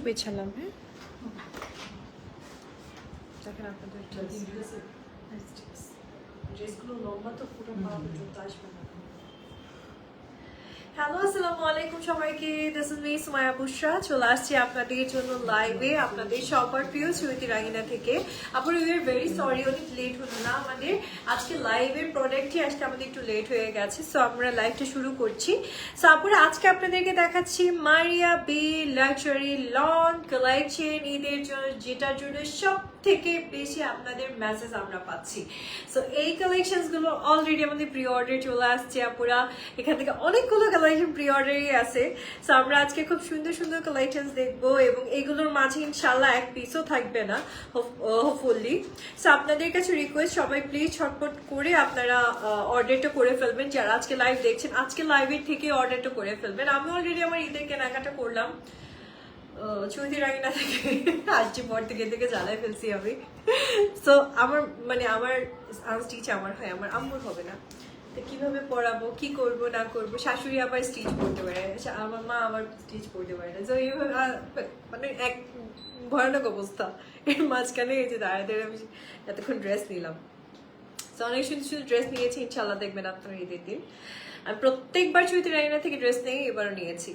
বেছালাম। হ্যাঁ দেখেন আপনাদের ড্রেসগুলো লম্বা তো পুরো পা পর্যন্ত আসবে না। হ্যালো আসসালামু আলাইকুম সবাইকে, দিস ইজ মি সুমাইয়া বুশরা। চলে আসছি আপনাদের জন্য লাইভে, আপনাদের সবার প্রিয় সুইটি রাগিনা থেকে। আপনারা উই আর ভেরি সরি, অনেক লেট হলো না আমাদের আজকে লাইভের প্রোডাক্টই আসতে আমাদের একটু লেট হয়ে গেছে। সো আমরা লাইভটা শুরু করছি। সো আপনারা আজকে আপনাদেরকে দেখাচ্ছি Maria B luxury lawn collection, ঈদের জন্য যেটার জন্য সব থেকে বেশি আপনাদের মেসেজ আমরা পাচ্ছি। সো এই কালেকশনসগুলো অলরেডি আমাদের প্রি অর্ডার চলে আসছে। আপুরা এখান থেকে অনেকগুলো কালেকশন প্রি অর্ডারই আছে। সো আমরা আজকে খুব সুন্দর সুন্দর কালেকশনস দেখবো এবং এগুলোর মাঝে ইনশাল্লাহ এক পিসও থাকবে না হোপফুলি। সো আপনাদের কাছে রিকোয়েস্ট, সবাই প্লিজ ছটপট করে আপনারা অর্ডারটা করে ফেলবেন। যারা আজকে লাইভ দেখছেন, আজকে লাইভের থেকে অর্ডারটা করে ফেলবেন। আমি অলরেডি আমার ঈদের কেনাকাটা করলাম চৌধুরী রাগিনা থেকে, আসছি পর থেকে জ্বালায় ফেলছি আমি। সো আমার আমার আনস্টিচ আমার হয়, আমার আম্মুর হবে না, তো কিভাবে পড়াবো, কি করব না করব। শাশুড়ি আবার স্টিচ করতে পারে, আমার মা আবার স্টিচ করতে পারে না। তো এইভাবে মানে এক ভয়ানক অবস্থা। এর মাঝখানে এই যে দাঁড়ায় আমি এতক্ষণ ড্রেস নিলাম। তো অনেক সুন্দর সুন্দর ড্রেস নিয়েছি, ইনশাল্লাহ দেখবেন আপনারা ঈদের দিন। আমি প্রত্যেকবার চৌধুরী রাগিনা থেকে ড্রেস নেই, এবারও নিয়েছি।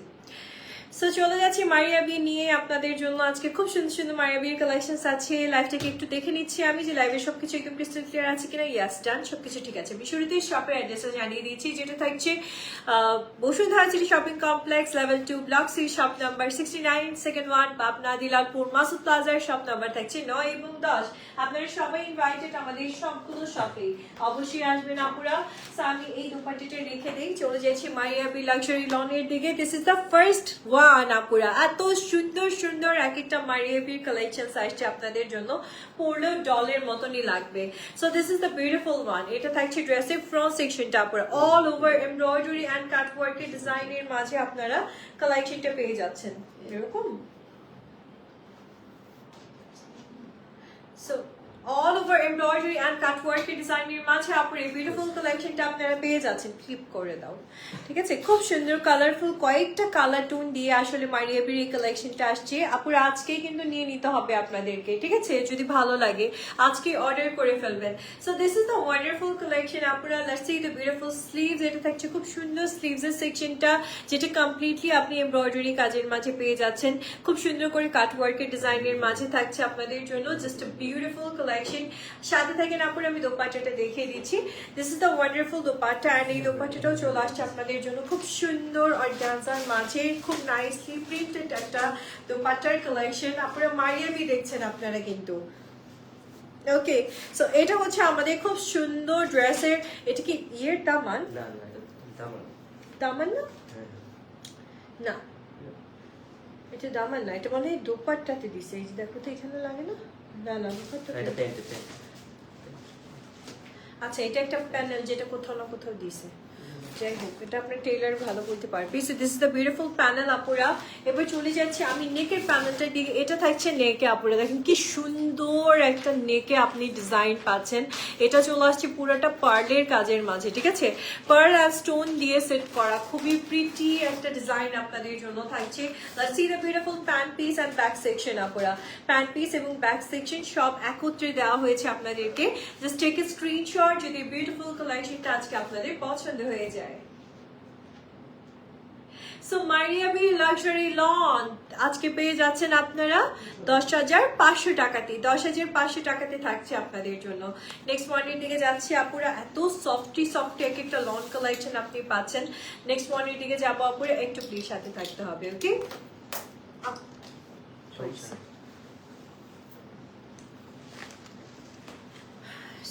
সো চলে যাচ্ছি মারিয়া বি নিয়ে আপনাদের জন্য। আজকে খুব সুন্দর সুন্দর মারিয়া বির কালেকশনস আছে। লাইভটাকে একটু দেখে নিচ্ছি আমি যে লাইভের সবকিছু একদম ক্রিস্টাল ক্লিয়ার আছে কিনা। ইয়াস ডান, সবকিছু ঠিক আছে। বিশুরুতে শপের অ্যাড্রেসটা জানিয়ে দিয়েছি, যেটা থাকছে Bashundhara city shopping complex level 2 block C shop number 69 second 1 Pabna Dilalpur Masud প্লাজার শপ নাম্বার থাকছে 9 এবং 10। আপনারা সবাই ইনভাইটেড আমাদের সবগুলো শপে, অবশ্যই আসবেন আপুরা। সো আমি এই দোপাট্টিটা রেখে দিই, চলে যাচ্ছি মারিয়া বি লাক্সারি লনের দিকে। দিস ইজ দ্য ফার্স্ট আপুরা এত সুন্দর সুন্দর এক একটা মারিয়া বির কালেকশন আসছে আপনাদের জন্য, পড়লে ডলের মতনই লাগবে। So this is the beautiful one. এটা থাকছে ড্রেসের ফ্রন্ট সেকশনটা আপুরা অল ওভার এমব্রয়ডারি অ্যান্ড কাটওয়ার্কের ডিজাইনের মাঝে আপনারা কালেকশনটা পেয়ে যাচ্ছেন এরকম। So all over embroidery and কাটওয়ার্কের ডিজাইনের মাঝে আপনার এই বিউটিফুল কালেকশনটা আপনারা পেয়ে যাচ্ছেন। ফ্লিপ করে দাও, ঠিক আছে। খুব সুন্দর কালারফুল কয়েকটা কালার টোন দিয়ে আসলে মারিয়া বির এই কালেকশনটা আসছে। আপুরা আজকেই কিন্তু নিয়ে নিতে হবে আপনাদেরকে, ঠিক আছে। যদি ভালো লাগে আজকে অর্ডার করে ফেলবেন। So this is the wonderful collection আপুরা। Let's see the beautiful sleeves. এটা থাকছে খুব সুন্দর স্লিভসের সেকশনটা, যেটা কমপ্লিটলি আপনি এমব্রয়ডারি কাজের মাঝে পেয়ে যাচ্ছেন। খুব সুন্দর করে কাটওয়ার্কের ডিজাইনের মাঝে থাকছে আপনাদের জন্য জাস্ট আ বিউটিফুল কালেকশন। সাথে থাকেন আপুরা, আমি দোপাট্টাটা দেখিয়ে দিচ্ছি। This is the wonderful dupatta and এই দোপাট্টাটাও চলে আসছে আপনাদের জন্য খুব সুন্দর অর্গানজার মাঝে, খুব নাইসলি প্রিন্টেড একটা দোপাট্টার কালেকশন। আপনারা মারিয়া বি দেখছেন আপনারা কিন্তু, ওকে। সো এটা হচ্ছে আমাদের খুব সুন্দর ড্রেসের, এটা কি ইয়ের দামান দামান না, না এটা দামান না, এটা মানে দোপাট্টাতে দিছে। এই যে দেখো তো এখানে লাগে না, না না আচ্ছা এটা একটা প্যানেল যেটা কোথাও না কোথাও দিছে। যাই হোক, এটা আপনার টেইলার ভালো বলতে পারবে। This is the beautiful panel আপুরা। এবার চলে যাচ্ছে আমি নেকের প্যানেলটার দিকে। এটা থাকছে নেকে আপুরা, দেখেন কি সুন্দর একটা নেকে আপনি ডিজাইন পাচ্ছেন। এটা চলে আসছে পুরোটা পার্লের কাজের মাঝে, ঠিক আছে। পার্ল আর স্টোন দিয়ে সেট করা খুবই প্রিটি একটা ডিজাইন আপনাদের জন্য থাকছে। Let's see the beautiful pant piece and back section আপুরা। প্যান্ট পিস এবং ব্যাক সেকশন সব একত্রে দেওয়া হয়েছে আপনাদেরকে। জাস্ট টেক এ স্ক্রিনশট যদি বিউটিফুল কালেকশনটা আজকে আপনাদের পছন্দ হয়ে যায়। So Maria B luxury lawn আজকে পেয়ে যাচ্ছেন আপনারা 10,500 টাকাতে। 10,500 টাকাতে থাকছে আপনাদের জন্য। নেক্সট মডেলের দিকে যাচ্ছি আপুরা। এত সফটি সফটি এক একটা লন কালেকশন আপনি পাচ্ছেন। নেক্সট মডেলের দিকে যাবো আপুরা, একটু প্লিজ সাথে থাকতে হবে, ওকে।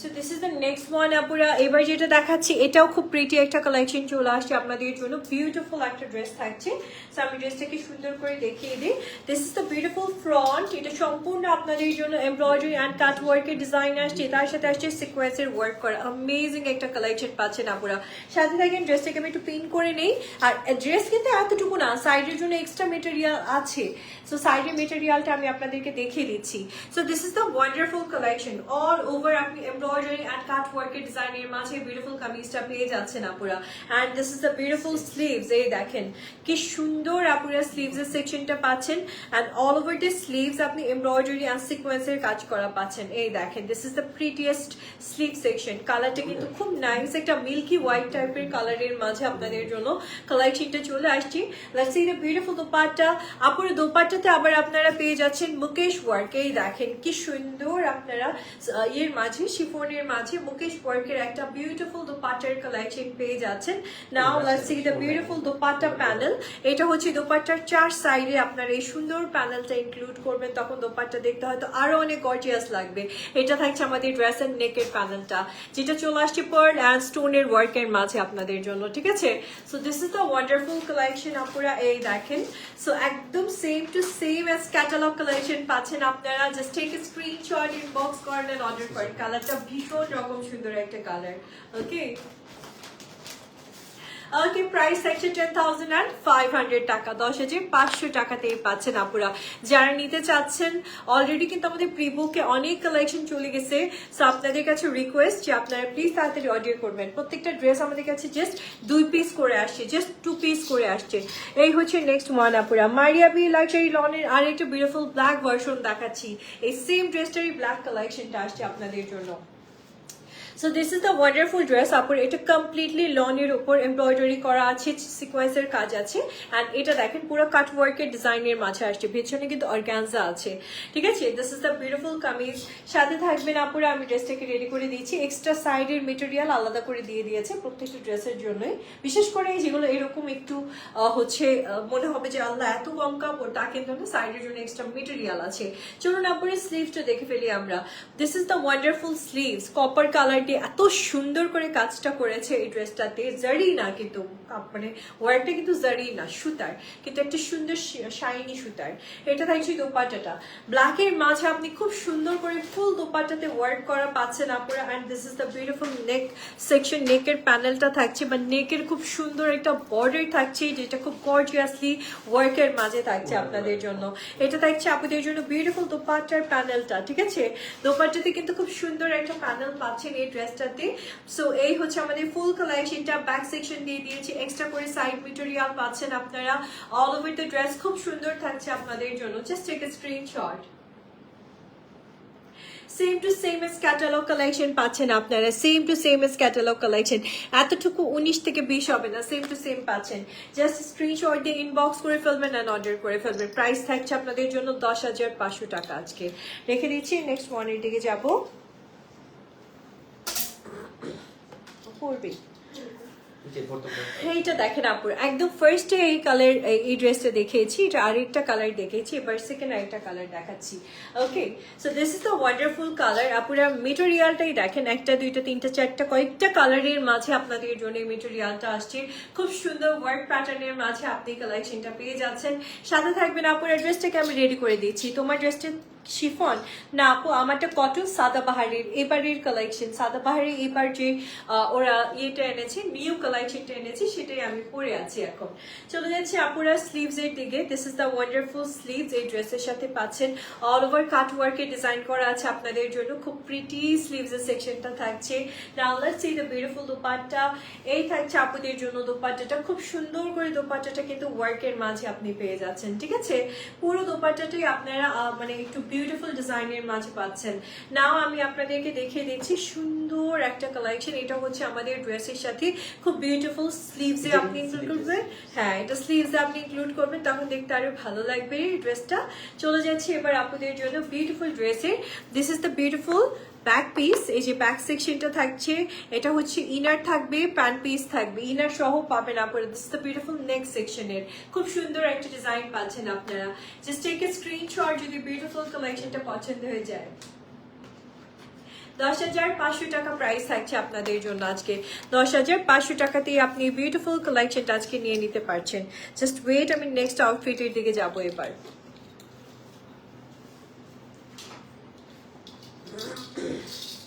So this is the next one আপুরা। এবার যেটা দেখাচ্ছি এটাও খুব প্রিটি একটা কালেকশন চলে আসছে আপনাদের জন্য। বিউটিফুল একটা ড্রেস থাকছে। সো আমি ড্রেসটাকে সুন্দর করে দেখিয়ে দিই। This is the beautiful front. এটা সম্পূর্ণ আপনাদের জন্য এমব্রয়ডারি অ্যান্ড কাট ওয়ার্কের ডিজাইন আসছে, তার সাথে আসছে সিকোয়েন্সের ওয়ার্ক করা। অ্যামেজিং একটা কালেকশন পাচ্ছেন আপুরা। সাথে থাকেন ড্রেসটাকে আমি একটু পিন করে নেই। আর ড্রেস কিন্তু এতটুকু না, সাইডের জন্য এক্সট্রা মেটেরিয়াল আছে। সো সাইডের মেটেরিয়ালটা আমি আপনাদেরকে দেখিয়ে দিচ্ছি। So this is the wonderful collection. All over আপনি এমব্রয়ডারি এমব্রয়ডারি এন্ড কাট ওয়ার্কের ডিজাইনের মাঝে বিউটিফুল কামিজটা পেয়ে যাচ্ছেন আপুরা। And this is the beautiful sleeves, এই দেখেন কি সুন্দর আপুরা স্লিভস এর সেকশনটা পাচ্ছেন। And all over the sleeves আপনি এমব্রয়ডারি এন্ড সিকোয়েন্সের কাজ করা পাচ্ছেন। এই দেখেন this is the prettiest sleeve section. কালারটা কিন্তু খুব নাইস, একটা মিল্কি হোয়াইট টাইপের কালারের মাঝে আপনাদের জন্য কালেকশনটা চলে আসছে। Let's see the beautiful dupatta. আপুরা দোপাট্টাতে আবার আপনারা পেয়ে যাচ্ছেন মুকেশ ওয়ার্ক, এই দেখেন কি সুন্দর আপনারা এর মাঝে শিফনের মাঝে মুকেশ ওয়ার্কের একটা বিউটিফুল দোপাট্টার কালেকশন পেয়ে যাচ্ছেন। নাও let's see the beautiful dupatta panel. এটা হচ্ছে দোপাট্টার 4 সাইডে আপনারা এই সুন্দর প্যানেলটা ইনক্লুড করবেন, তখন দোপাট্টা দেখতে হয়তো আরো অনেক গর্জিয়াস লাগবে। এটা থাকছে আমাদের ড্রেস এন্ড নেকের প্যানেলটা, যেটা চলে আসছে পার্ল এন্ড স্টোনের ওয়ার্কের মাঝে আপনাদের জন্য, ঠিক আছে। So this is the wonderful collection আপুরা, এই দেখেন। সো একদম same to same as catalogue collection পাচ্ছেন আপনারা। Just take a screenshot, inbox করেন এন্ড অর্ডার করেন। কালারটা ভীষণ রকম সুন্দর একটা কালার। ওকে ওকে, প্রাইস থাকছে 10,500 টাকা, 10,500 টাকাতেই পাচ্ছেন আপুরা। যারা নিতে চাচ্ছেন অলরেডি কিন্তু আমাদের প্রিবুকে অনেক কালেকশন চলে গেছে। সো আপনাদের কাছে রিকোয়েস্ট যে আপনারা প্লিজ তাড়াতাড়ি অর্ডার করবেন। প্রত্যেকটা ড্রেস আমাদের কাছে জাস্ট 2 পিস করে আসছে, জাস্ট 2 পিস করে আসছে। এই হচ্ছে নেক্সট ওয়ান আপুরা, মারিয়া বি লাক্সারি লনের আরেকটা বিউটিফুল ব্ল্যাক ভার্সন দেখাচ্ছি। এই সেম ড্রেসটারই ব্ল্যাক কালেকশনটা আসছে আপনাদের জন্য। So this is the wonderful dress আপুর। এটা কমপ্লিটলি লনের উপর এমব্রয়ডারি করা আছে, সিকোয়েন্সের কাজ আছে। অ্যান্ড এটা দেখেন পুরো কাট ওয়ার্কের ডিজাইনের মাঝে আসছে, পেছনে কিন্তু অর্গানজা আছে, ঠিক আছে। This is the beautiful kameez. সাথে থাকবেন আপুরা, আমি ড্রেসটাকে রেডি করে দিয়েছি। এক্সট্রা সাইডের মেটেরিয়াল আলাদা করে দিয়ে দিয়েছে প্রত্যেকটা ড্রেসের জন্যই, বিশেষ করে যেগুলো এরকম একটু হচ্ছে মনে হবে যে আল্লাহ এত কম কাপড়, তা কিন্তু না, সাইডের জন্য এক্সট্রা মেটেরিয়াল আছে। চলুন আপুরের স্লিভসটা দেখে ফেলি আমরা। This is the wonderful sleeves, copper colour এত সুন্দর করে কাজটা করেছে এই ড্রেসটাতে। জারি না কিন্তু, মানে ওয়ার্কটা কিন্তু জারি না, সুতার, কিন্তু একটা সুন্দর শাইনি সুতার। এটা থাকছে দোপাট্টাটা ব্ল্যাকের মাঝে, আপনি খুব সুন্দর করে ফুল দোপাট্টাতে ওয়ার্ক করা পাচ্ছেন আপুরা। And this is the beautiful neck section. নেকের প্যানেলটা থাকছে বা নেকের খুব সুন্দর একটা বর্ডার থাকছে, যেটা খুব গর্জিয়াসলি ওয়ার্কের মাঝে থাকছে আপনাদের জন্য। এটা থাকছে আপনাদের জন্য বিউটিফুল দোপাট্টার প্যানেলটা, ঠিক আছে। দোপাট্টাতে কিন্তু খুব সুন্দর একটা প্যানেল পাচ্ছেন এই ড্রেসটাতে। সো এই হচ্ছে আমাদের ফুল কালেকশনটা। ব্যাক সেকশন দিয়ে দিয়েছি, এক্সট্রা করে সাইড মেটেরিয়াল পাচ্ছেন আপনারা। অল ওভার দ্য ড্রেস খুব সুন্দর থাকছে আপনাদের জন্য। Just take a screenshot. Same to same as catalogue collection পাচ্ছেন আপনারা, same to same as catalogue collection. এতটুকু 19 থেকে 20 হবে না, সেম টু সেম পাচ্ছেন। জাস্ট স্ক্রিনশট দিয়ে ইনবক্স করে ফেলবেন এন্ড অর্ডার করে ফেলবেন। প্রাইস থাকছে আপনাদের জন্য 10,500 টাকা। আজকে রেখে দিচ্ছি, নেক্সট ওয়ানের দিকে যাবো। পড়বে এইটা দেখেন আপুর, একদম ফার্স্টে এই কালার, এই ড্রেসটা দেখিয়েছি, এটা আরেকটা কালার দেখেছি, এবার সেকেন্ড আরেকটা কালার দেখাচ্ছি। Okay, so this is the wonderful colour আপুরা। মেটেরিয়ালটাই দেখেন, 1, 2, 3, 4 কয়েকটা কালারের মাঝে আপনাদের জন্য এই মেটেরিয়ালটা আসছে। খুব সুন্দর ওয়ার্ক প্যাটার্নের মাঝে আপনি কালেকশনটা পেয়ে যাচ্ছেন। সাথে থাকবেন আপুরা, ড্রেসটাকে আমি রেডি করে দিচ্ছি। তোমার ড্রেসটা শিফন না আপু, আমারটা কটন সাদাবাহারের এবারের কালেকশন। সাদাবাহারের এবার যে ওরা ইয়েটা এনেছে, নিউ কালেকশনটা এনেছে, সেটাই আমি পরে আছি এখন। চলে যাচ্ছি আপুরা স্লিভস এর দিকে। This is the wonderful sleeves. এই ড্রেসের সাথে পাচ্ছেন অল ওভার কাট ওয়ার্কে ডিজাইন করা আছে আপনাদের জন্য। খুব প্রিটি স্লিভস এর সেকশনটা থাকছে। নাও let's see the beautiful dupatta. এই থাকছে আপুদের জন্য দোপাট্টাটা, খুব সুন্দর করে দোপাট্টাটা কিন্তু ওয়ার্কের মাঝে আপনি পেয়ে যাচ্ছেন, ঠিক আছে। পুরো দোপাট্টাটাই আপনারা মানে একটু বিউটিফুল ডিজাইনের মাঝে পাচ্ছেন। নাও আমি আপনাদেরকে দেখিয়ে দিচ্ছি সুন্দর একটা কালেকশন। এটা হচ্ছে আমাদের ড্রেসের সাথে খুব বিউটিফুল স্লিভস এ আপনি ইনক্লুড করবেন। হ্যাঁ, এটা স্লিভস এ আপনি ইনক্লুড করবেন, তখন দেখতে আরো ভালো লাগবে এই ড্রেসটা। চলে যাচ্ছে এবার আপনাদের জন্য বিউটিফুল ড্রেসে। This is the beautiful back piece. এই যে ব্যাক সেকশনটা থাকছে, এটা হচ্ছে ইনার থাকবে, প্যান্ট পিস থাকবে, ইনার সহ পাবেন আপনারা। দিস ইজ দ্য বিউটিফুল নেক সেকশনের, খুব সুন্দর একটা ডিজাইন পাচ্ছেন আপনারা। জাস্ট টেক এ স্ক্রিনশট যদি বিউটিফুল কালেকশনটা পছন্দ হয়ে যায়। 10,500 টাকা প্রাইস থাকছে আপনাদের জন্য আজকে। 10,500 টাকাতেই আপনি বিউটিফুল কালেকশনটা আজকে নিয়ে নিতে পারছেন। জাস্ট ওয়েট, আমি নেক্সট আউটফিটের দিকে যাবো এবার।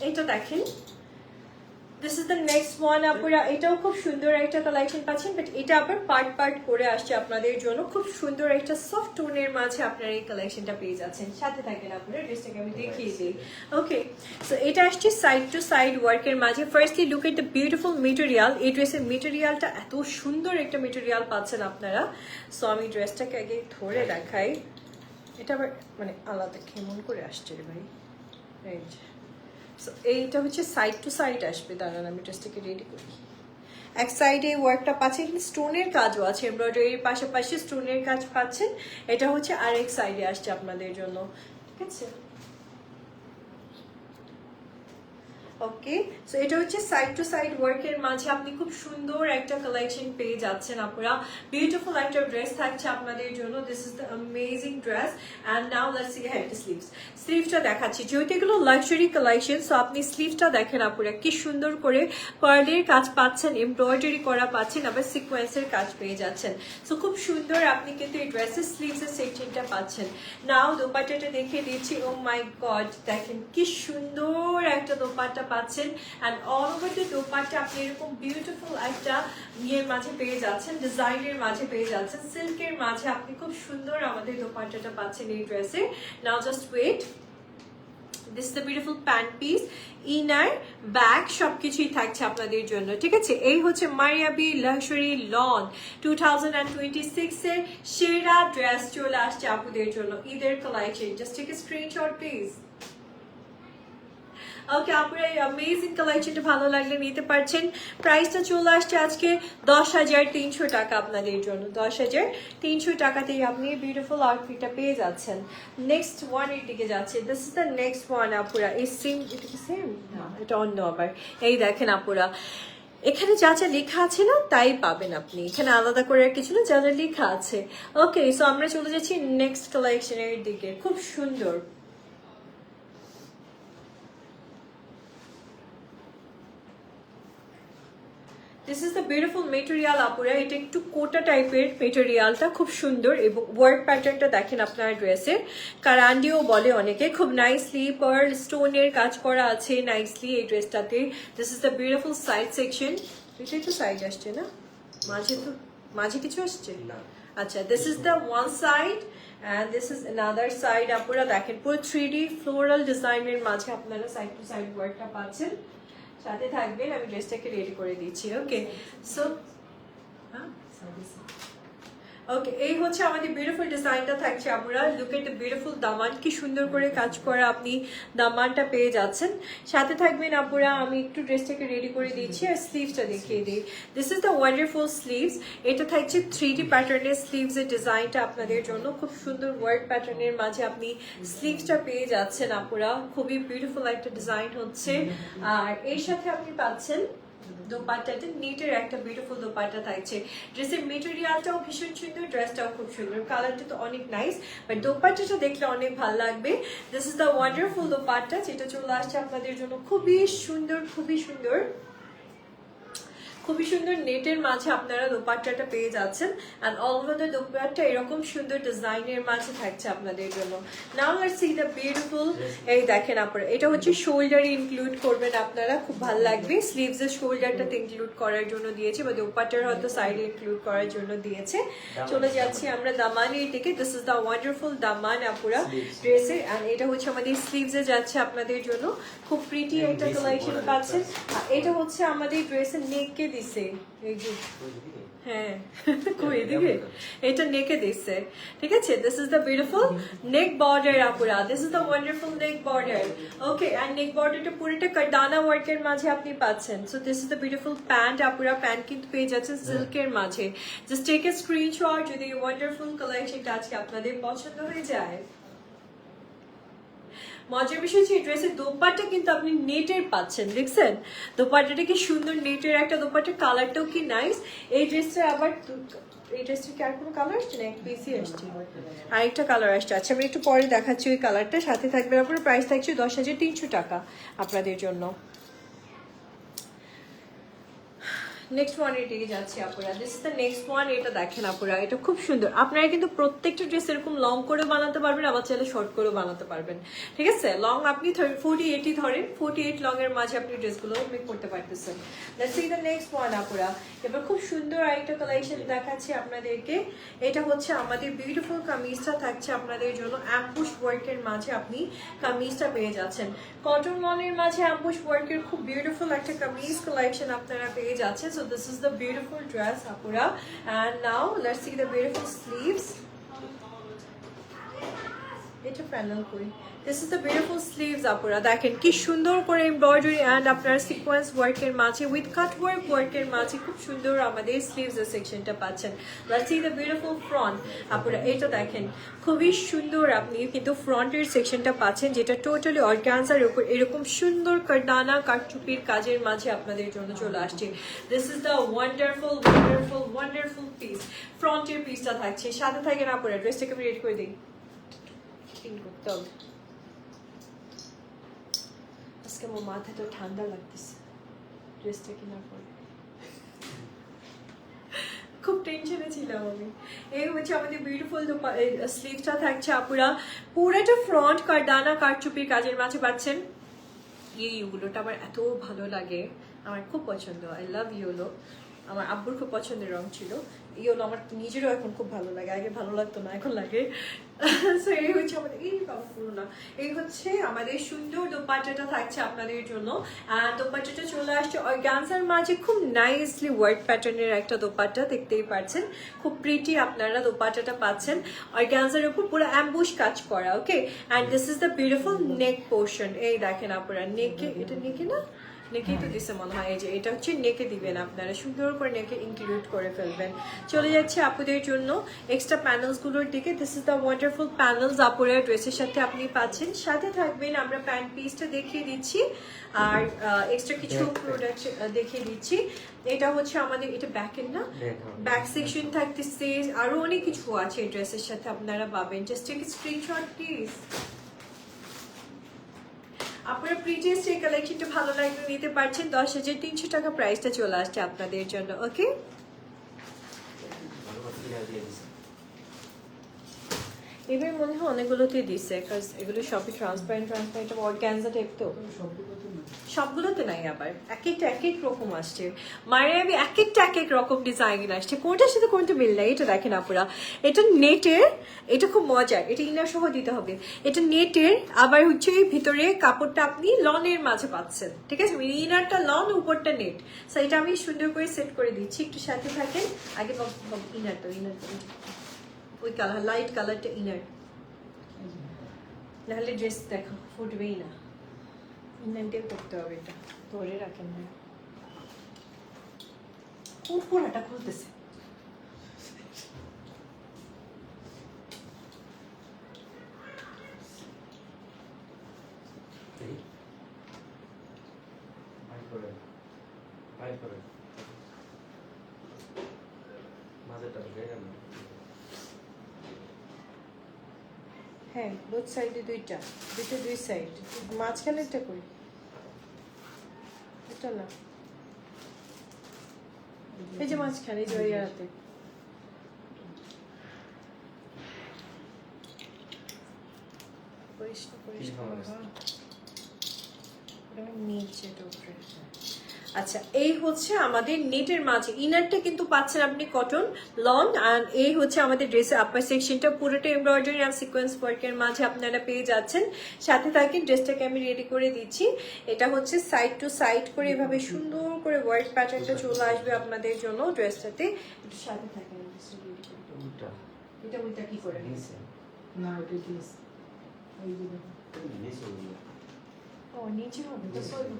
এটা দেখেন, this is the next one আপুরা, এটাও খুব সুন্দর একটা কালেকশন পাচ্ছেন, বাট এটা আবার পার্ট পার্ট করে আসছে আপনাদের জন্য। খুব সুন্দর একটা সফট টোনের মাঝে আপনারা এই কালেকশনটা পেয়ে যাচ্ছেন। সাথে থাকেন আপনারা, ড্রেসটাকে আমি দেখিয়ে দিই। ওকে, সো এটা আসছে সাইড টু সাইড ওয়ার্কের মাঝে। Firstly look at the beautiful material. এই ড্রেসের মেটেরিয়ালটা এত সুন্দর একটা মেটেরিয়াল পাচ্ছেন আপনারা। সো আমি ড্রেসটাকে আগে ধরে দেখাই। এটা আবার মানে আলাদা কেমন করে আসছে রে ভাই। রাইট, সো এইটা হচ্ছে সাইড টু সাইড আসবে। দাঁড়ান আমি ড্রেসটাকে রেডি করি। এক সাইডে ওয়ার্কটা পাচ্ছেন, কিন্তু স্টোনের কাজও আছে, এমব্রয়ডারির পাশাপাশি স্টোনের কাজ পাচ্ছেন। এটা হচ্ছে আরেক সাইডে আসছে আপনাদের জন্য, ঠিক আছে। ওকে, সো এটা হচ্ছে সাইড টু সাইড ওয়ার্কের মাঝে আপনি খুব সুন্দর একটা কালেকশন পেয়ে যাচ্ছেন আপুরা। বিউটিফুল একটা ড্রেস থাকছে আপনাদের জন্য। This is the amazing dress. And now let's C হ্যাঁ স্লিভস। স্লিভসটা দেখাচ্ছি, যেহেতু এগুলো লাক্সারি কালেকশন, সো আপনি স্লিভসটা দেখেন আপুরা, কি সুন্দর করে পার্লের কাজ পাচ্ছেন, এমব্রয়ডারি করা পাচ্ছেন, আবার সিকোয়েন্সের কাজ পেয়ে যাচ্ছেন। সো খুব সুন্দর আপনি কিন্তু এই ড্রেসের স্লিভসের সেকশনটা পাচ্ছেন। নাও দোপাট্টাটা দেখিয়ে দিচ্ছি। ও মাই গড, দেখেন কি সুন্দর একটা দোপাট্টা পাচ্ছেন। And all over the dupatta আপনি এরকম বিউটিফুল একটা ইয়ের মাঝে পেয়ে যাচ্ছেন, ডিজাইনের মাঝে পেয়ে যাচ্ছেন, সিল্কের মাঝে আপনি খুব সুন্দর আমাদের দোপাট্টাটা পাচ্ছেন এই ড্রেসে। Now just wait, this is the beautiful pant piece, inner bag সবকিছুই থাকছে আপনাদের জন্য, ঠিক আছে। এই হচ্ছে মারিয়াবি লাক্সারি লন 2026 এর সেরা ড্রেস চলে আসছে আপুদের জন্য, ঈদের কালেকশন। Just take a screenshot please. Okay আপুরা, এই অ্যামেজিং কালেকশনটা ভালো লাগলে নিতে পারছেন। প্রাইসটা চলে আসছে আজকে 10,300 টাকা আপনাদের জন্য। 10,300 টাকাতেই আপনি বিউটিফুল আউটফিটটা পেয়ে যাচ্ছেন। নেক্সট ওয়ান এর দিকে যাচ্ছে। This is the next one আপুরা। এই সেম, এটা কি সেম? না, এটা অন্য আবার। এই দেখেন আপুরা, এখানে যা যা লেখা আছে না তাই পাবেন আপনি, এখানে আলাদা করে আর কিছু না, যা যা লেখা আছে। ওকে, সো আমরা চলে যাচ্ছি নেক্সট কালেকশনের দিকে। খুব সুন্দর, this is the beautiful material আপুরা। এটা একটু কোটা টাইপের মেটেরিয়ালটা, খুব সুন্দর। এবং ওয়ার্ক প্যাটার্নটা দেখেন আপনার ড্রেসের, কারান্ডিও বলে অনেকে। খুব নাইসলি পার্ল স্টোনের কাজ করা আছে নাইসলি এই ড্রেসটাতে। This is the beautiful side section. এটাই তো সাইড আসছে না, মাঝে তো মাঝে কিছু আসছে না। আচ্ছা, this is the one side and this is another side. আপুরা দেখেন পুরো 3D ফ্লোরাল ডিজাইনের মাঝে আপনারা সাইড টু সাইড ওয়ার্কটা পাচ্ছেন। সাথে থাকবেন, আমি ড্রেসটাকে রেডি করে দিচ্ছি। ওকে, সো ওকে, এই হচ্ছে আমাদের বিউটিফুল ডিজাইনটা থাকছে। আমরা লুক এট দ্য বিউটিফুল দামান, কি সুন্দর করে কাজ করা আপনি দামানটা পেয়ে যাচ্ছেন। সাথে থাকবেন আপুরা, আমি একটু ড্রেসটাকে রেডি করে দিচ্ছি আর স্লিভসটা দেখিয়ে দিই। This is the wonderful sleeves. এটা থাকছে 3D প্যাটার্নের স্লিভস এর ডিজাইনটা আপনাদের জন্য। খুব সুন্দর ওয়ার্ক প্যাটার্নের মাঝে আপনি স্লিভসটা পেয়ে যাচ্ছেন আপুরা। খুবই বিউটিফুল একটা ডিজাইন হচ্ছে। আর এর সাথে আপনি পাচ্ছেন দোপাট্টাটা, নেটের একটা বিউটিফুল দোপাট্টা থাকছে। ড্রেসের মেটেরিয়ালটাও ভীষণ সুন্দর, ড্রেসটাও খুব সুন্দর, কালারটা তো অনেক নাইস, বাট দোপাট্টাটা দেখলে অনেক ভালো লাগবে। This is the wonderful dupatta, যেটা চলে আসছে আপনাদের জন্য। খুবই সুন্দর, খুবই সুন্দর, খুবই সুন্দর নেটের মাঝে আপনারা দোপাট্টাটা পেয়ে যাচ্ছেন। And all over the dupatta এরকম সুন্দর ডিজাইনের মাঝে থাকছে আপনাদের জন্য। নাও লেটস সি দ্য বিউটিফুল। এই দেখেন আপনারা, এটা হচ্ছে শোল্ডারে ইনক্লুড করবেন আপনারা, খুব ভালো লাগবে। স্লিভসের শোল্ডারটাতে ইনক্লুড করার জন্য দিয়েছে, বা দোপাট্টার হয়তো সাইডে ইনক্লুড করার জন্য দিয়েছে। চলে যাচ্ছি আমরা দামানের দিকে। দিস ইজ দ্য ওয়ান্ডারফুল দামান আপুরা ড্রেসের। অ্যান্ড এটা হচ্ছে আমাদের স্লিভসে যাচ্ছে আপনাদের জন্য। খুব প্রিটি একটা কালেকশন পাচ্ছেন। এটা হচ্ছে আমাদের ড্রেসের নেককে দিছে, এই যে হ্যাঁ কই দিকে এটা নেকে দিছে, ঠিক আছে। This is the beautiful neck border আপুরা। This is the wonderful neck border. Okay, and neck বর্ডারটা পুরোটা কাটানা ওয়ার্কের মাঝে আপনি পাচ্ছেন। So this is the beautiful pant আপুরা। প্যান্ট কিন্তু পেয়ে যাচ্ছেন সিল্কের মাঝে। জাস্ট টেক এ স্ক্রিনশট যদি ওয়ান্ডারফুল কালেকশনটা আজকে আপনাদের পছন্দ হয়ে যায়। মজার বিষয় হচ্ছে এই ড্রেসের দোপাট্টা কিন্তু আপনি নেটের পাচ্ছেন, দেখছেন দোপাট্টাটা কি সুন্দর, নেটের একটা দোপাট্টা, কালারটাও কি নাইস। এই ড্রেসটা আবার, এই ড্রেসটা কি আর কোনো কালার আসছে না, এক পিসই আসছে, আরেকটা কালার আসছে। আচ্ছা, আমি একটু পরে দেখাচ্ছি ওই কালারটা। সাথে থাকবে আপনার, প্রাইস থাকছে 10,300 টাকা আপনাদের জন্য। নেক্সট ওয়ান এটাই যাচ্ছে আপুরা, this is the next one. এটা দেখেন আপুরা, এটা খুব সুন্দর। আপনারা কিন্তু প্রত্যেকটা ড্রেস এরকম লং করে বানাতে পারবেন, আবার চাইলে শর্ট করে বানাতে পারবেন, ঠিক আছে? লং আপনি 40-80 ধরেন, 48 লং এর মাঝে আপনি ড্রেসগুলো মেক করতে পারতেছেন। Let's see the next one আপুরা। এবার খুব সুন্দর আরেকটা কালেকশন দেখাচ্ছি আপনাদেরকে। এটা হচ্ছে আমাদের বিউটিফুল কামিজটা থাকছে আপনাদের জন্য অ্যাম্বুশ ওয়ার্কের মাঝে, আপনি কামিজটা পেয়ে যাচ্ছেন। কটন লনের মাঝে অ্যাম্বুশ ওয়ার্কের খুব বিউটিফুল একটা কামিজ কালেকশন আপনারা পেয়ে যাচ্ছেন। So this is the beautiful dress আপুরা। And now let's see the beautiful sleeves. এটা প্যানেল করি। This is the beautiful sleeves আপুরা, দেখেন কি সুন্দর করে এমব্রয়ডারি অ্যান্ড আপনার সিকোয়েন্স ওয়ার্কের মাঝে উইথ কাট ওয়ার্কের মাঝে খুব সুন্দর আমাদের স্লিভস এর সেকশনটা পাচ্ছেন। Let's see the beautiful front আপুরা, এটা দেখেন খুবই সুন্দর আপনি কিন্তু ফ্রন্টের সেকশনটা পাচ্ছেন, যেটা টোটালি অর্গানজার উপর এরকম সুন্দর কারদানা কারচুপির কাজের মাঝে আপনাদের জন্য চলে আসছে। This is the wonderful piece. ফ্রন্টের পিসটা থাকছে, সাথে থাকেন আপুরা। ড্রেসটাকে আমি রেডি করে দিই, করতে হবে। আজকে আমার মাথাটা ঠান্ডা লাগতেছে ড্রেসটা কেনার পরে, খুব টেনশনে ছিলাম আমি। এই হচ্ছে আমাদের বিউটিফুল স্লিভসটা থাকছে আপুরা, পুরোটা ফ্রন্ট কারদানা কারচুপির কাজের মাঝে পাচ্ছেন। এই ইউলোটা আমার এত ভালো লাগে, আমার খুব পছন্দ। আই লাভ ইয়েলো, আমার আব্বুর খুব পছন্দের রং ছিল। ইয়েলো আমার নিজেরও এখন খুব ভালো লাগে, আগে ভালো লাগতো না, এখন লাগে। সো এই হচ্ছে আমাদের, এই বাবা পুরো না, এই হচ্ছে আমাদের সুন্দর দোপাট্টাটা থাকছে আপনাদের জন্য। আর দোপাট্টাটা চলে আসছে অর্গানজার মাঝে, খুব নাইসলি ওয়ার্ক প্যাটার্নের একটা দোপাট্টা, দেখতেই পাচ্ছেন খুব প্রিটি আপনারা দোপাট্টাটা পাচ্ছেন। অর্গানজার উপর পুরো অ্যাম্বুশ কাজ করা, okay. And this is the beautiful neck portion. এই দেখেন আপনারা, নেকে, এটা নেকে না, নেকেই তো দিছে মনে হয়। এই যে এটা হচ্ছে নেকে দিবেন আপনারা, সুন্দর করে নেকে ইনক্লুড করে ফেলবেন। চলে যাচ্ছে আপুদের জন্য এক্সট্রা প্যানেলসগুলোর দিকে। This is the wonderful panels আপুরা ড্রেসের সাথে আপনি পাচ্ছেন। সাথে থাকবেন আমরা প্যান্ট পিসটা দেখিয়ে দিচ্ছি, আর এক্সট্রা কিছু প্রোডাক্ট দেখিয়ে দিচ্ছি। এটা হচ্ছে আমাদের, এটা ব্যাকের না, ব্যাক সেকশন থাকতেছে, আরো অনেক কিছু আছে এই ড্রেসের সাথে আপনারা পাবেন। Just take screenshot please. আপনারা প্রিভিয়াস এই কালেকশনটা ভালো লাগলে নিতে পারছেন। 10,300 টাকা প্রাইসটা চলে আসছে আপনাদের জন্য, ওকে। এবার মনে হয় অনেকগুলোতে দিচ্ছে, কারণ এগুলো সবই ট্রান্সপারেন্ট অর্গানজা টাইপ, তো সবগুলোতে নাই। আবার এক এক রকম আসছে, মায়ের আমি এক এক রকম ডিজাইন আসছে, কোনটার সাথে কোনটা মিল নাই। এটা দেখেন আপুরা, এটা নেটের, এটা খুব মজার, এটা ইনার সহ দিতে হবে। এটা নেটের, আবার হচ্ছে ভিতরে কাপড়টা আপনি লনের মাঝে পাচ্ছেন, ঠিক আছে? ইনারটা লন, উপরটা নেট। সো এটা আমি সুন্দর করে সেট করে দিচ্ছি, একটু সাথে থাকেন। আগে ইনারটা ওই কালার, লাইট কালারটা ইনার, নাহলে ড্রেস দেখো ফুটবেই না। ইনার দিয়ে করতে হবে, এটা ধরে রাখেন না। পুরাটা খুলতেছে। হ্যাঁ, বোথ সাইডে দুইটা দুই সাইড, মাঝখানেরটা কই, এটা না, এই যে মাঝখানে, এই যে ওই হাতে। আচ্ছা, এই হচ্ছে আমাদের নেটের মাঝে ইনারটা কিন্তু পাচ্ছেন আপনি কটন লন, আর এই হচ্ছে আমাদের ড্রেসের আপার সেকশনটা পুরোটা এমব্রয়ডারি আর সিকোয়েন্স ওয়ার্কের মাঝে আপনারা পেয়ে যাচ্ছেন। সাথে থাকেন, ড্রেসটাকে আমি রেডি করে দিচ্ছি। এটা হচ্ছে সাইড টু সাইড করে এভাবে সুন্দর করে ওয়ার্ক প্যাটার্নটা চলে আসবে আপনাদের জন্য ড্রেসটাতে। একটু সাথে থাকেন, এটা উল্টা কি করে না, ওটা দিস ও নিচে হবে তো সরি।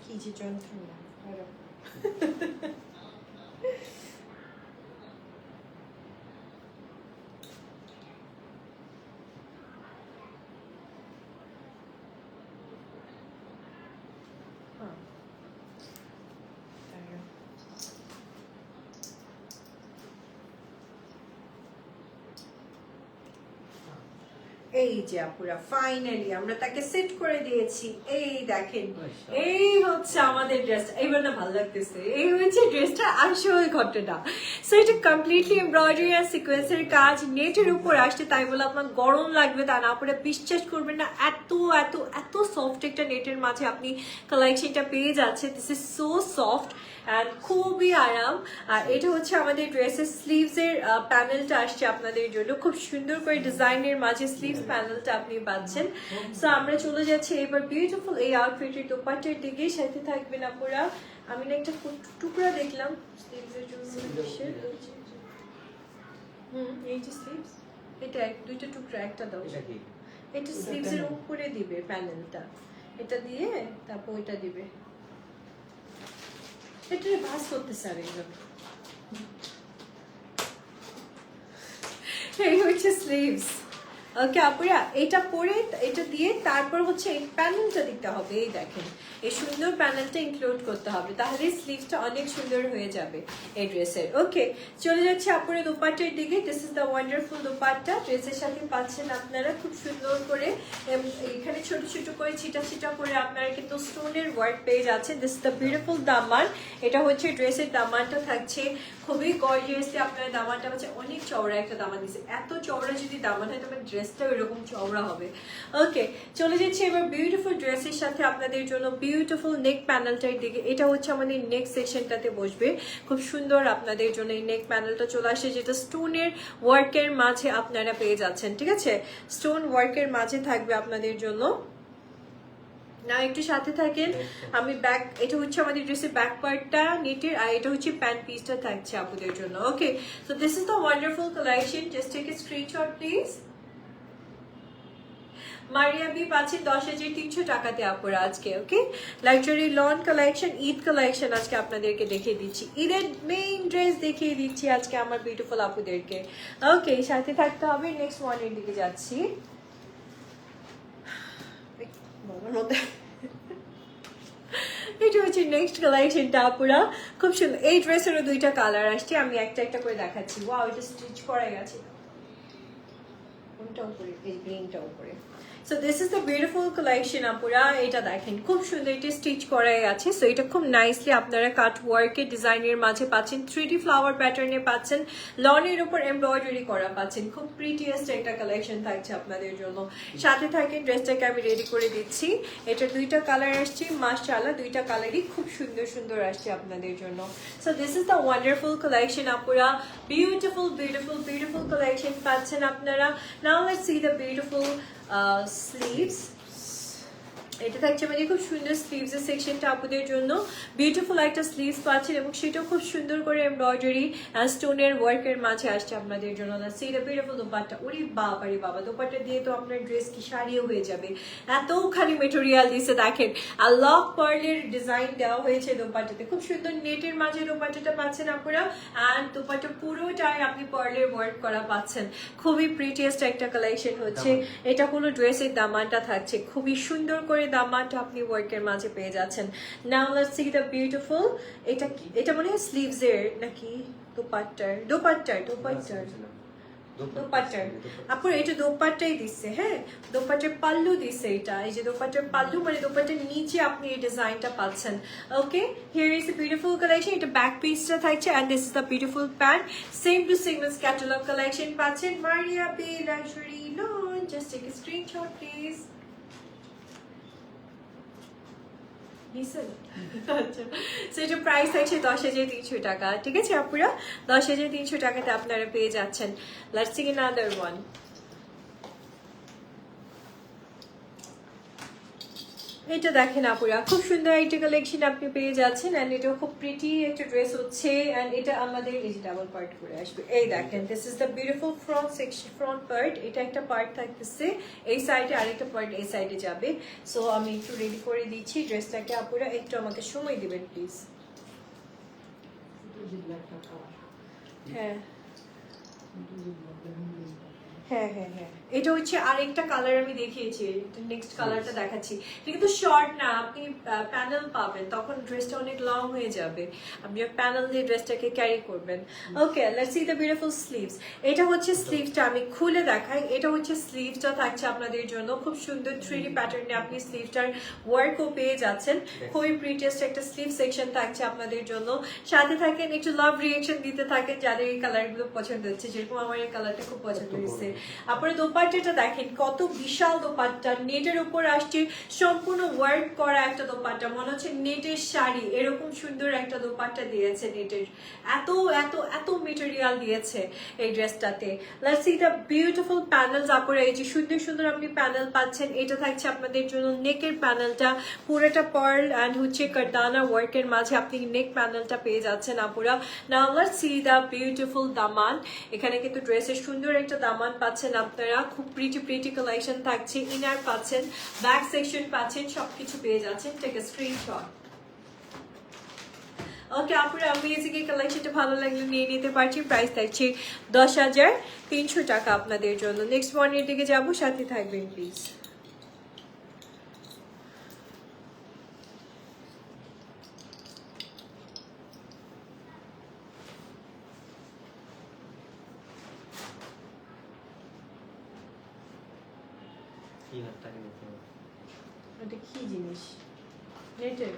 কি যে যন্ত্রণা। এই যে আপুরা ফাইনালি আমরা তাকে সেট করে দিয়েছি। এই দেখেন, এই হচ্ছে আমাদের ড্রেসটা। এইবার না ভালো লাগতেছে, এই হচ্ছে ড্রেসটা আসল ঘটনা। সো এটা কমপ্লিটলি এমব্রয়ডারি আর সিকোয়েন্সের কাজ, নেটের উপর আসছে, তাই বলে আপনার গরম লাগবে তা না। আপনারা বিশ্বাস করবেন না, এত এত এত সফট একটা নেটের মাঝে আপনি কালেকশনটা পেয়ে যাচ্ছে। This is so soft and খুবই আরাম। আর এটা হচ্ছে আমাদের ড্রেসের স্লিভসের প্যানেলটা আসছে আপনাদের জন্য, খুব সুন্দর করে ডিজাইনের মাঝে স্লিভস প্যানেলটা আপনি পাচ্ছেন। সো আমরা চলে যাচ্ছি এবার বিউটিফুল এই আউটফিটের দোপাট্টার দিকে। সাথে থাকবেন আপুরা। আমি না একটা টুকরা দেখলাম স্লিভসের জন্য, এই যে স্লিভস, এটা দুইটা টুকরা, একটা দাও। এটা স্লিভসের উপরে দিবে প্যানেলটা, এটা দিয়ে তারপর ওইটা দিবে। এটা ভাঁজ করতেছে আরেকজন। এই হচ্ছে স্লিভস। ওকে আপুরা, এটা পরে এটা দিয়ে তারপর হচ্ছে এই প্যানেলটা দিতে হবে। এই দেখেন, এই সুন্দর প্যানেলটা ইনক্লুড করতে হবে, তাহলে স্লিভসটা অনেক সুন্দর হয়ে যাবে এই ড্রেসের। ওকে, চলে যাচ্ছে আপুরা দোপাট্টার দিকে। This is the wonderful dupatta. ড্রেসের সাথে পাচ্ছেন আপনারা খুব সুন্দর করে, এখানে ছোট ছোট করে ছিটা ছিটা করে আপনারা কিন্তু স্টোনের ওয়ার্ক পেয়ে যাচ্ছেন। দিস ইজ দ্য বিউটিফুল দামান। এটা হচ্ছে ড্রেসের দামানটা থাকছে খুবই গর্জিয়াসলি। আপনার দামানটা হচ্ছে অনেক চওড়া একটা দামান দিচ্ছে। এত চওড়া যদি দামান হয় তবে ড্রেসটাও এরকম চওড়া হবে। ওকে, চলে যাচ্ছি এবার বিউটিফুল ড্রেসের সাথে আপনাদের জন্য বিউটিফুল নেক প্যানেলটার দিকে। এটা হচ্ছে আমাদের নেক সেকশনটাতে বসবে, খুব সুন্দর আপনাদের জন্য এই নেক প্যানেলটা চলে আসে, যেটা স্টোনের ওয়ার্কের মাঝে আপনারা পেয়ে যাচ্ছেন। ঠিক আছে, স্টোন ওয়ার্কের মাঝে থাকবে আপনাদের জন্য। না একটু সাথে থাকেন। আমি ব্যাক, এটা হচ্ছে আমাদের ড্রেসের ব্যাক পার্টটা নেটের, আর এটা হচ্ছে প্যান্ট পিসটা থাকছে আপুদের জন্য। Okay, so this is the wonderful collection. Just take a screenshot please. Maria B পাচ্ছেন 10,300 টাকাতে আপুরা আজকে। Okay, luxury lawn collection, Eid collection আজকে আপনাদেরকে দেখিয়ে দিচ্ছি, ঈদের মেইন ড্রেস দেখিয়ে দিচ্ছি আজকে আমার বিউটিফুল আপুদেরকে। ওকে, সাথে থাকতে হবে। নেক্সট ওয়ানের দিকে যাচ্ছি। এটা হচ্ছে নেক্সট কালেকশনটা আপুরা, খুব সুন্দর। এই ড্রেসেরও দুইটা কালার আসছে, আমি একটা একটা করে দেখাচ্ছি। ওয়াও, এটা স্টিচ করা গেছে, কোনটা উপরে, এই গ্রিনটা উপরে। So this is the beautiful collection আপুরা। এটা দেখেন খুব সুন্দর, এটা স্টিচ করাই আছে। সো এটা খুব নাইসলি আপনারা কাট ওয়ার্কের ডিজাইনের মাঝে পাচ্ছেন, 3D ফ্লাওয়ার প্যাটার্নে পাচ্ছেন, লনের উপর এমব্রয়ডারি করা পাচ্ছেন। খুব প্রিটিয়েস্ট একটা কালেকশন থাকছে আপনাদের জন্য। সাথে থাকেন, ড্রেসটাকে আমি রেডি করে দিচ্ছি। এটা দুইটা কালার আসছে, মাশাআল্লাহ দুইটা কালারই খুব সুন্দর সুন্দর আসছে আপনাদের জন্য। So this is the wonderful collection আপুরা, বিউটিফুল বিউটিফুল বিউটিফুল কালেকশন পাচ্ছেন আপনারা। নাও let's see the beautiful sleeves. এটা থাকছে আমাদের খুব সুন্দর স্লিভস এর সেকশনটা আপুদের জন্য। বিউটিফুল একটা স্লিভস পাচ্ছেন এবং সেটাও খুব সুন্দর করে এমব্রয়ডারি আর স্টোনের ওয়ার্কের মাঝে আসছে আপনাদের জন্য। C the beautiful dupatta. ওরে বাবা রে বাবা, দোপাট্টা দিয়ে তো আপনার ড্রেস কি শাড়িও হয়ে যাবে, এতখানি মেটেরিয়াল দিয়েছে দেখেন। আর লক পার্লের ডিজাইন দেওয়া হয়েছে দোপাট্টাতে, খুব সুন্দর নেটের মাঝে দোপাট্টাটা পাচ্ছেন আপনারা। অ্যান্ড দোপাট্টা পুরোটাই আপনি পার্লের ওয়ার্ক করা পাচ্ছেন। খুবই প্রিটিয়েস্ট একটা কালেকশন হচ্ছে এটা। হলো ড্রেসের দামানটা থাকছে, খুবই সুন্দর করে দামানটা আপনি ওয়ার্কের মাঝে পেয়ে যাচ্ছেন। নাও লেটস সি দ্য বিউটিফুল। এটা কি, এটা মনে হয় স্লিভস এর নাকি দোপাট্টার? দোপাট্টার আপুর এটা দোপাট্টাই দিচ্ছে। হ্যাঁ, দোপাট্টার পাল্লু দিচ্ছে এটা। এই যে দোপাট্টার পাল্লু মানে দোপাট্টার নিচে আপনি এই ডিজাইনটা পাচ্ছেন। Okay, here is the beautiful collection. এটা ব্যাক পিসটা থাকছে and this is the beautiful pant. Same to same as catalogue collection পাচ্ছেন। Maria B luxury lawn. Just take a screenshot please. সেটা প্রাইস আছে 10,300 টাকা। ঠিক আছে আপুরা, 10,300 টাকাতে আপনারা পেয়ে যাচ্ছেন। Let's see another one. এটা দেখেন আপুরা, খুব সুন্দর একটা কালেকশন আপনি পেয়ে যাচ্ছেন। এন্ড এটা খুব প্রিটি একটা ড্রেস হচ্ছে। এন্ড এটা আমাদের এই যে ডাবল পার্ট করে আসবে। এই দেখেন, this is the beautiful front section, front part. এটা একটা পার্ট থাকতেছে এই সাইডে, আরেকটা পার্ট এই সাইডে যাবে। সো আমি একটু রেডি করে দিচ্ছি ড্রেসটাকে। আপুরা একটু আমাকে সময় দিবেন প্লিজ। হ্যাঁ হ্যাঁ হ্যাঁ হ্যাঁ, এটা হচ্ছে আরেকটা কালার আমি দেখিয়েছি, নেক্সট কালারটা দেখাচ্ছি। এটা কিন্তু শর্ট না, আপনি প্যানেল পাবেন, তখন ড্রেসটা অনেক লং হয়ে যাবে, আপনি প্যানেল দিয়ে ড্রেসটাকে ক্যারি করবেন। Okay, let's see the beautiful sleeves. এটা হচ্ছে স্লিভসটা, আমি খুলে দেখাই। এটা হচ্ছে স্লিভসটা থাকছে আপনাদের জন্য, খুব সুন্দর 3D প্যাটার্নে আপনি স্লিভসটার ওয়ার্কও পেয়ে যাচ্ছেন। খুবই প্রিটেস্ট একটা স্লিভ সেকশন থাকছে আপনাদের জন্য। সাথে থাকেন একটু লাভ রিয়েকশন দিতে থাকেন যাদের এই কালারগুলো পছন্দ হচ্ছে, যেরকম আমার এই কালারটা খুব পছন্দ হয়েছে। আপনারা দোপাট্টাটা দেখেন, কত বিশাল দোপাট্টা, নেটের উপর আসছে, সম্পূর্ণ ওয়ার্ক করা একটা দোপাট্টা, মনে হচ্ছে নেটের শাড়ি, এরকম সুন্দর একটা দোপাট্টা দিয়েছে নেটের, এত এত এত মেটেরিয়াল দিয়েছে এই ড্রেসটাতে। Let's see the beautiful panels. আপনারা এই যে সুন্দর সুন্দর আপনি প্যানেল পাচ্ছেন, এটা থাকছে আপনাদের জন্য নেকের প্যানেলটা, পুরোটা পার্ল অ্যান্ড হচ্ছে কারদানা ওয়ার্কের মাঝে আপনি নেক প্যানেলটা পেয়ে যাচ্ছেন আপুরা। নাও লেটস সি দ্য বিউটিফুল দামান। এখানে কিন্তু ড্রেসের সুন্দর একটা দামান পাচ্ছেন আপনারা, খুব প্রিটি কালেকশন থাকছে, ইনার পাচ্ছেন, ব্যাক সেকশন পাচ্ছেন, সবকিছু পেয়ে যাচ্ছেন। Take a screenshot. ওকে আপুরা, অ্যামেজিং এই কালেকশনটা ভালো লাগলে নিয়ে নিতে পারছি। প্রাইস থাকছে 10,300 টাকা আপনাদের জন্য। নেক্সট ওয়ানের দিকে যাবো, সাথে থাকবেন প্লিজ। এটা কি জিনিস? নেটের?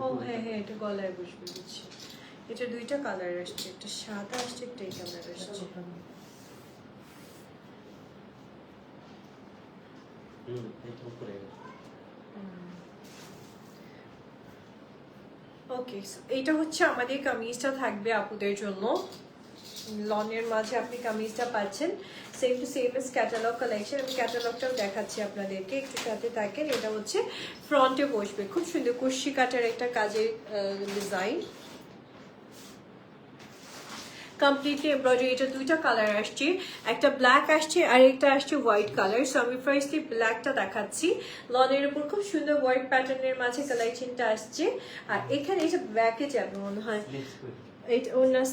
ও হ্যাঁ হ্যাঁ, এটা গলায় বসবে, বুঝছি। এটা দুইটা কালার আসছে, একটা সাদা আসছে, একটা এই কালার আসছে। ওকে, এইটা হচ্ছে আমাদের কামিজটা থাকবে আপুদের জন্য। লনের মাঝে আপনি কামিজটা পাচ্ছেন, same to same as catalogue collection. আমি ক্যাটালগটাও দেখাচ্ছি আপনাদেরকে, একটু সাথে থাকেন। এটা হচ্ছে ফ্রন্টে বসবে, খুব সুন্দর কুশি কাটার একটা কাজের ডিজাইন, কমপ্লিটলি এমব্রয়ডারি। এটা দুইটা কালার আসছে, একটা ব্ল্যাক আসছে আর একটা আসছে হোয়াইট কালার। সো আমি ফার্স্টলি ব্ল্যাকটা দেখাচ্ছি। লনের উপর খুব সুন্দর হোয়াইট প্যাটার্নের মাঝে কালেকশনটা আসছে। আর এখানে এটা ব্যাকে যাবে মনে হয়,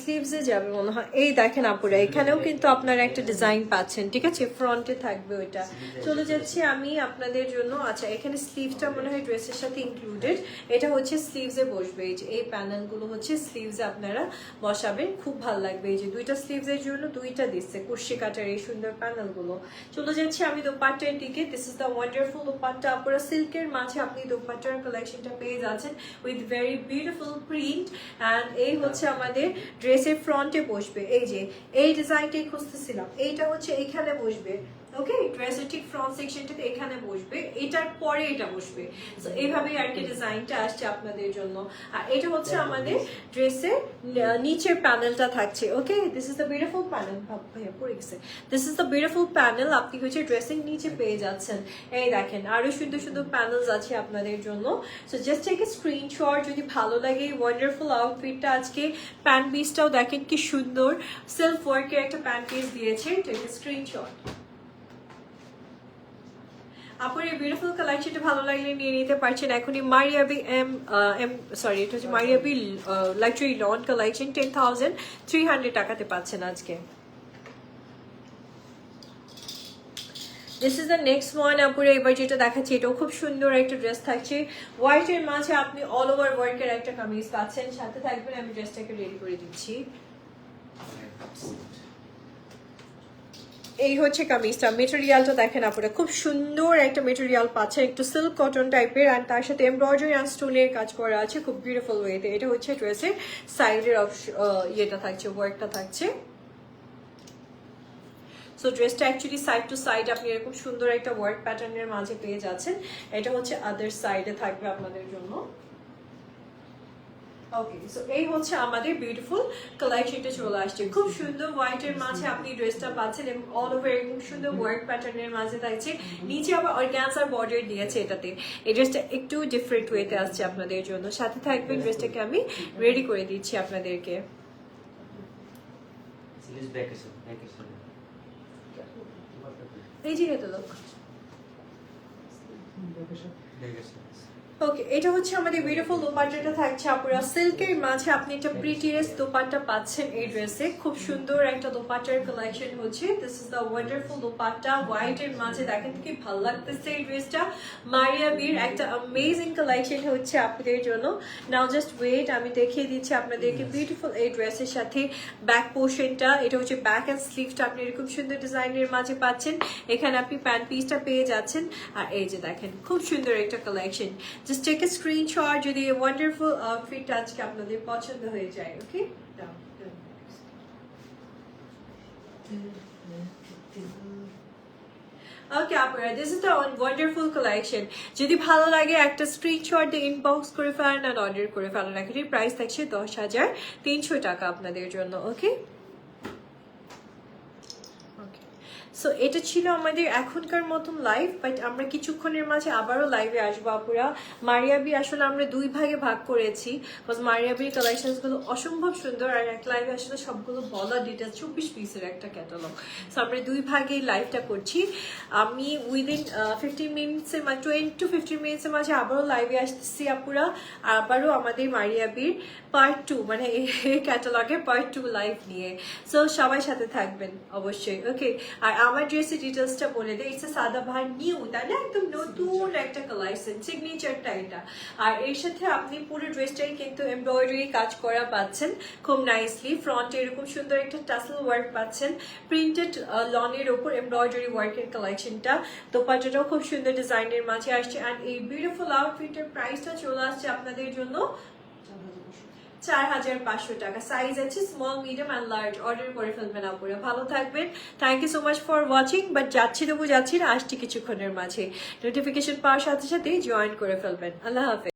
স্লিভসে যাবে মনে হয়। এই দেখেন আপুরা, এখানেও কিন্তু আপনারা একটা ডিজাইন পাচ্ছেন, ঠিক আছে, ফ্রন্টে থাকবে ওইটা। চলে যাচ্ছি আমি আপনাদের জন্য। আচ্ছা, এখানে স্লিভসটা মনে হয় ড্রেসের সাথে ইনক্লুডেড। এটা হচ্ছে স্লিভসে বসবে, এই যে এই প্যানেলগুলো হচ্ছে স্লিভসে আপনারা বসাবেন, খুব ভালো লাগবে। এই যে দুইটা স্লিভসের জন্য দুইটা দিচ্ছে কুশি কাটার এই সুন্দর প্যানেলগুলো। চলে যাচ্ছি আমি দোপাট্টার দিকে। This is the wonderful dupatta. আপনারা সিল্কের মাঝে আপনি দোপাট্টার কালেকশনটা পেয়ে যাচ্ছেন with very beautiful print. And এই হচ্ছে আমাদের ড্রেসের ফ্রন্টে বসবে, এই যে এই ডিজাইনটাই খুঁজতেছিলাম, এইটা হচ্ছে এখানে বসবে। ওকে, ড্রেসের ঠিক ফ্রন্ট সেকশনটাতে এখানে বসবে, এটার পরে এটা বসবে। সো এইভাবেই আর কি ডিজাইনটা আসছে আপনাদের জন্য। আর এটা হচ্ছে আমাদের ড্রেসের নিচের প্যানেলটা থাকছে। Okay, this is the beautiful panel. ভাইয়া পড়ে গেছে। This is the beautiful panel, আপনি হচ্ছে ড্রেসের নিচে পেয়ে যাচ্ছেন। এই দেখেন, আরো সুন্দর সুন্দর প্যানেলস আছে আপনাদের জন্য। So just take a screenshot যদি ভালো লাগে। ওয়ান্ডারফুল আউটফিটটা আজকে, প্যান্ট পিসটাও দেখেন কি সুন্দর, সেলফ ওয়ার্কের একটা প্যান্ট পিস দিয়েছে। Take a screenshot. আপনার এই বিউটিফুল কালেকশনটা ভালো লাগলে নিয়ে নিতে পারছেন এখনই। মারিয়াবি এটা হচ্ছে মারিয়াবি লাক্সারি লন কালেকশন, 10,300 টাকাতে পাচ্ছেন আজকে। This is the next one. আপুরা এবার যেটা দেখাচ্ছি, এটাও খুব সুন্দর একটা ড্রেস থাকছে, হোয়াইটের মাঝে আপনি অল ওভার ওয়ার্কের একটা কামিজ পাচ্ছেন। সাথে থাকবেন, আমি ড্রেসটাকে রেডি করে দিচ্ছি। এই হচ্ছে কামিজটা, মেটেরিয়ালটা দেখেন আপনারা, খুব সুন্দর একটা মেটেরিয়াল পাচ্ছেন, একটু সিল্ক কটন টাইপের, আর তার সাথে এমব্রয়ডারি আর স্টোনের কাজ করা আছে খুব বিউটিফুল ওয়েতে। এটা হচ্ছে ড্রেসের সাইডের ইয়েটা থাকছে, ওয়ার্কটা থাকছে। সো ড্রেসটা অ্যাকচুয়ালি সাইড টু সাইড আপনি এরকম সুন্দর একটা ওয়ার্ক প্যাটার্নের মাঝে পেয়ে যাচ্ছেন। এটা হচ্ছে আদার সাইডে থাকবে আপনাদের জন্য। ওকে, সো এই হচ্ছে আমাদের বিউটিফুল কালেকশনটা চলে আসছে, খুব সুন্দর হোয়াইটের মাঝে আপনি ড্রেসটা পাচ্ছেন এবং অল ওভার এরকম সুন্দর ওয়ার্ক প্যাটার্নের মাঝে থাকছে। নিচে আবার অর্গানজার বর্ডার দিয়েছে এটাতে। এই ড্রেসটা একটু ডিফারেন্ট ওয়েতে আসছে আপনাদের জন্য। সাথে থাকবেন, ড্রেসটাকে আমি রেডি করে দিচ্ছি আপনাদেরকে। এই যে এটা লোক। ওকে, এটা হচ্ছে আমাদের বিউটিফুল দোপাট্টাটা থাকছে আপুরা সিল্কের মাঝে আপনি একটা প্রিটিয়েস্ট দোপাট্টা পাচ্ছেন এই ড্রেসে। খুব সুন্দর একটা দোপাট্টার কালেকশন হচ্ছে। This is the wonderful dupatta white এর মাঝে, দেখেন কি ভালো লাগতেছে এই ড্রেসটা। মারিয়া বির একটা অ্যামেজিং কালেকশন হচ্ছে আপনাদের জন্য। নাও জাস্ট ওয়েট, আমি দেখিয়ে দিচ্ছি আপনাদেরকে বিউটিফুল এই ড্রেসের সাথে ব্যাক পোর্শনটা। এটা হচ্ছে ব্যাক অ্যান্ড স্লিভটা আপনি এরকম সুন্দর ডিজাইনের মাঝে পাচ্ছেন। এখানে আপনি প্যান্ট পিসটা পেয়ে যাচ্ছেন। আর এই যে দেখেন খুব সুন্দর একটা collection. Just take a screenshot যদি এই ওয়ান্ডারফুল আউটফিটটা আজকে আপনাদের পছন্দ হয়ে যায়। ওকে, ওকে আপনারা, this is the wonderful collection. যদি ভালো লাগে একটা স্ক্রিনশট দিয়ে ইনবক্স করে ফেলেন আর অর্ডার করে ফেলেন। এখানে প্রাইস থাকছে 10,300 টাকা আপনাদের জন্য। ওকে, সো এটা ছিল আমাদের এখনকার মতন লাইভ, বাট আমরা কিছুক্ষণের মাঝে আবারও লাইভে আসবো আপুরা। মারিয়াবি আসলে আমরা দুই ভাগে ভাগ করেছি, বিকজ মারিয়াবির কালেকশনসগুলো অসম্ভব সুন্দর, আর এক লাইভে আসলে সবগুলো বলা ডিটেলস 24 পিসের একটা ক্যাটালগ। সো আমরা দুই ভাগে লাইভটা করছি। আমি উইদিন 15 মিনিটসের 20 to 15 মিনিটসের মাঝে আবারও লাইভে আসতেছি আপুরা। আবারও আমাদের মারিয়াবির পার্ট 2, মানে এই ক্যাটালগের পার্ট 2 লাইভ নিয়ে। সো সবাই সাথে থাকবেন অবশ্যই। ওকে, আর আমার ড্রেসের ডিটেলসটা বলে দেয়। ইটস সাদা ভাই নিউ, তাই না? একদম নতুন একটা কালেকশন, সিগনেচারটা এটা। আর এর সাথে আপনি পুরো ড্রেসটাই কিন্তু এমব্রয়ডারি কাজ করা পাচ্ছেন খুব নাইসলি। ফ্রন্টে এরকম সুন্দর একটা টাসেল ওয়ার্ক পাচ্ছেন, প্রিন্টেড লনের ওপর এমব্রয়ডারি ওয়ার্কের কালেকশনটা। দোপাট্টাটাও খুব সুন্দর ডিজাইনের মাঝে আসছে। অ্যান্ড এই বিউটিফুল আউটফিটের প্রাইসটা চলে আসছে আপনাদের জন্য 4,500 টাকা। সাইজ আছে small, medium and large. Order করে ফেলবেন আপুরা। ভালো থাকবেন, thank you so much for watching. But যাচ্ছি তবু যাচ্ছি না, আসছি কিছুক্ষণের মাঝে। নোটিফিকেশন পাওয়ার সাথে সাথেই জয়েন করে ফেলবেন। আল্লাহ হাফেজ।